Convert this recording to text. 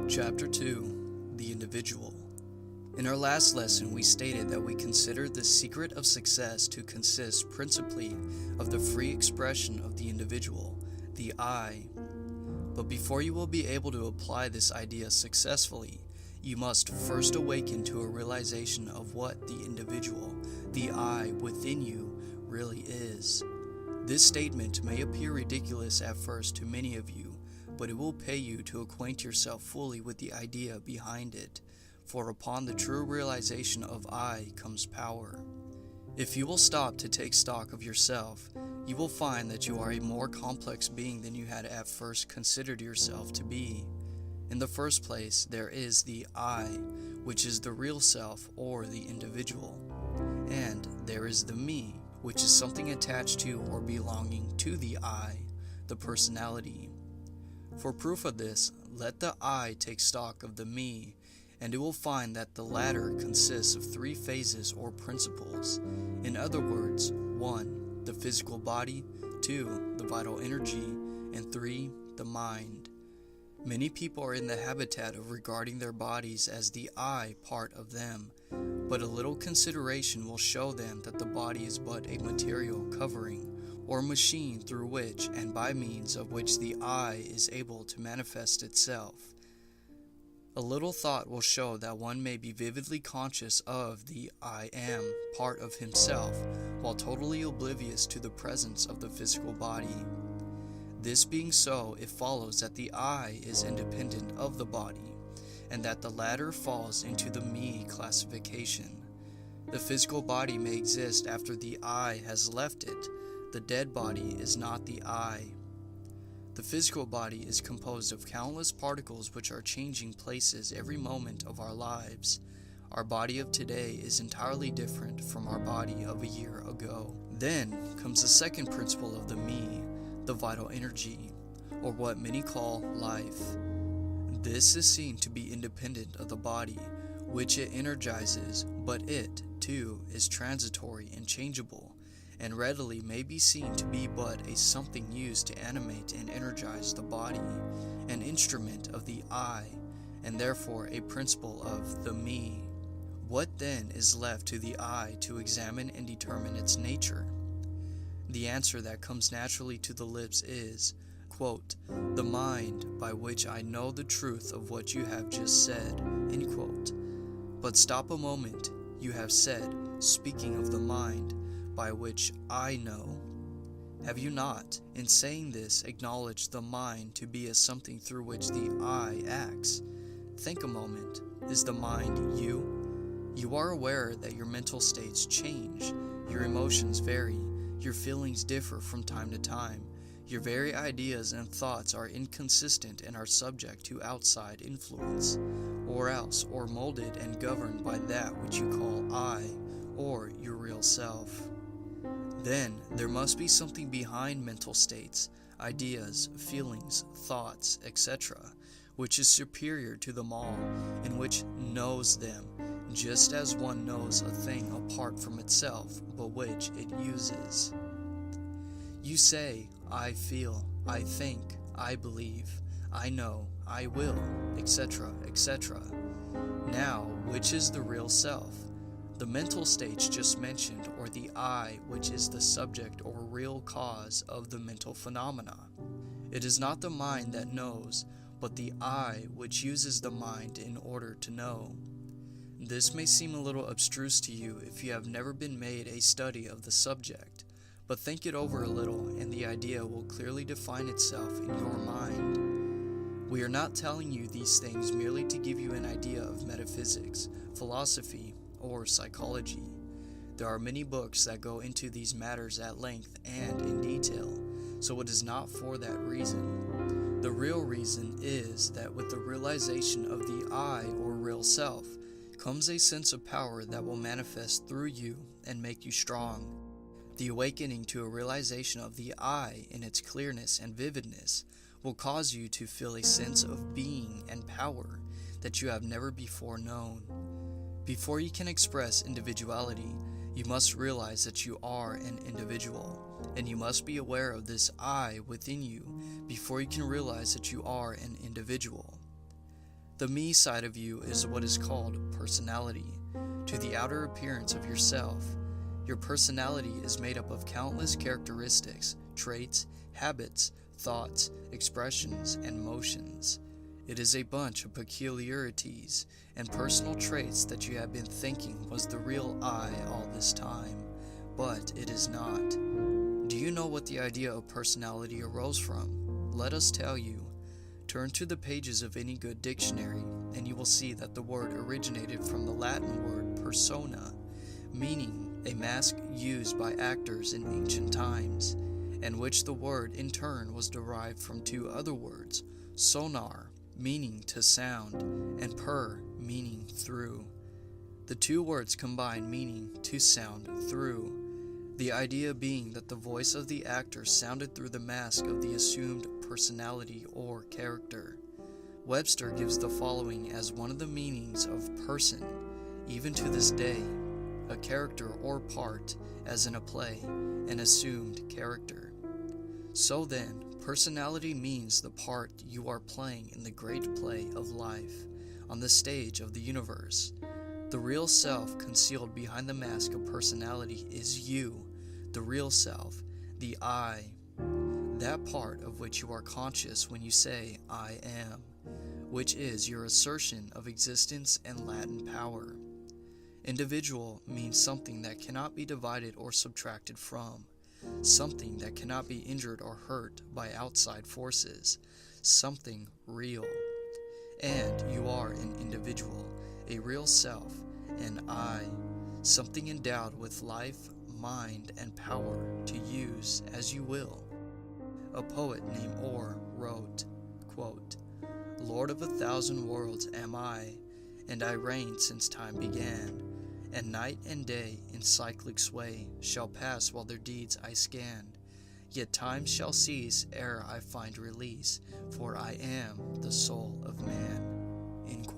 Chapter 2, The Individual. In our last lesson, we stated that we considered the secret of success to consist principally of the free expression of the individual, the I. But before you will be able to apply this idea successfully, you must first awaken to a realization of what the individual, the I within you, really is. This statement may appear ridiculous at first to many of you, but it will pay you to acquaint yourself fully with the idea behind it, for upon the true realization of I comes power. If you will stop to take stock of yourself, you will find that you are a more complex being than you had at first considered yourself to be. In the first place, there is the I, which is the real self or the individual. And there is the me, which is something attached to or belonging to the I, the personality. For proof of this, let the I take stock of the me, and it will find that the latter consists of three phases or principles. In other words, 1, the physical body, 2, the vital energy, and 3, the mind. Many people are in the habitat of regarding their bodies as the I part of them, but a little consideration will show them that the body is but a material covering, or machine through which and by means of which the I is able to manifest itself. A little thought will show that one may be vividly conscious of the I am part of himself, while totally oblivious to the presence of the physical body. This being so, it follows that the I is independent of the body, and that the latter falls into the me classification. The physical body may exist after the I has left it. The dead body is not the I. The physical body is composed of countless particles which are changing places every moment of our lives. Our body of today is entirely different from our body of a year ago. Then comes the second principle of the me, the vital energy, or what many call life. This is seen to be independent of the body, which it energizes, but it, too, is transitory and changeable, and readily may be seen to be but a something used to animate and energize the body, an instrument of the I, and therefore a principle of the me. What then is left to the I to examine and determine its nature? The answer that comes naturally to the lips is, quote, "the mind by which I know the truth of what you have just said," end quote. But stop a moment. You have said, speaking of the mind, by which I know. Have you not, in saying this, acknowledged the mind to be as something through which the I acts? Think a moment. Is the mind you? You are aware that your mental states change, your emotions vary, your feelings differ from time to time, your very ideas and thoughts are inconsistent and are subject to outside influence, or molded and governed by that which you call I, or your real self. Then there must be something behind mental states, ideas, feelings, thoughts, etc., which is superior to them all, and which knows them, just as one knows a thing apart from itself, but which it uses. You say, I feel, I think, I believe, I know, I will, etc., etc. Now, which is the real self? The mental states just mentioned, or the I, which is the subject or real cause of the mental phenomena? It is not the mind that knows, but the I which uses the mind in order to know. This may seem a little abstruse to you if you have never been made a study of the subject, but think it over a little and the idea will clearly define itself in your mind. We are not telling you these things merely to give you an idea of metaphysics, philosophy, or psychology. There are many books that go into these matters at length and in detail, so it is not for that reason. The real reason is that with the realization of the I, or real self, comes a sense of power that will manifest through you and make you strong. The awakening to a realization of the I in its clearness and vividness will cause you to feel a sense of being and power that you have never before known. Before you can express individuality, you must realize that you are an individual, and you must be aware of this I within you before you can realize that you are an individual. The me side of you is what is called personality. To the outer appearance of yourself, your personality is made up of countless characteristics, traits, habits, thoughts, expressions, and motions. It is a bunch of peculiarities and personal traits that you have been thinking was the real I all this time, but it is not. Do you know what the idea of personality arose from? Let us tell you. Turn to the pages of any good dictionary, and you will see that the word originated from the Latin word persona, meaning a mask used by actors in ancient times, and which the word in turn was derived from two other words, sonar, meaning to sound, and per, meaning through. The two words combine meaning to sound through, the idea being that the voice of the actor sounded through the mask of the assumed personality or character. Webster gives the following as one of the meanings of person, even to this day: a character or part, as in a play, an assumed character. So then, personality means the part you are playing in the great play of life, on the stage of the universe. The real self concealed behind the mask of personality is you, the real self, the I, that part of which you are conscious when you say, I am, which is your assertion of existence and latent power. Individual means something that cannot be divided or subtracted from, something that cannot be injured or hurt by outside forces, something real. And you are an individual, a real self, an I, something endowed with life, mind, and power to use as you will. A poet named Orr wrote, quote, Lord of 1,000 worlds am I, and I reign since time began, and night and day in cyclic sway shall pass while their deeds I scan. Yet time shall cease ere I find release, for I am the soul of man. End quote.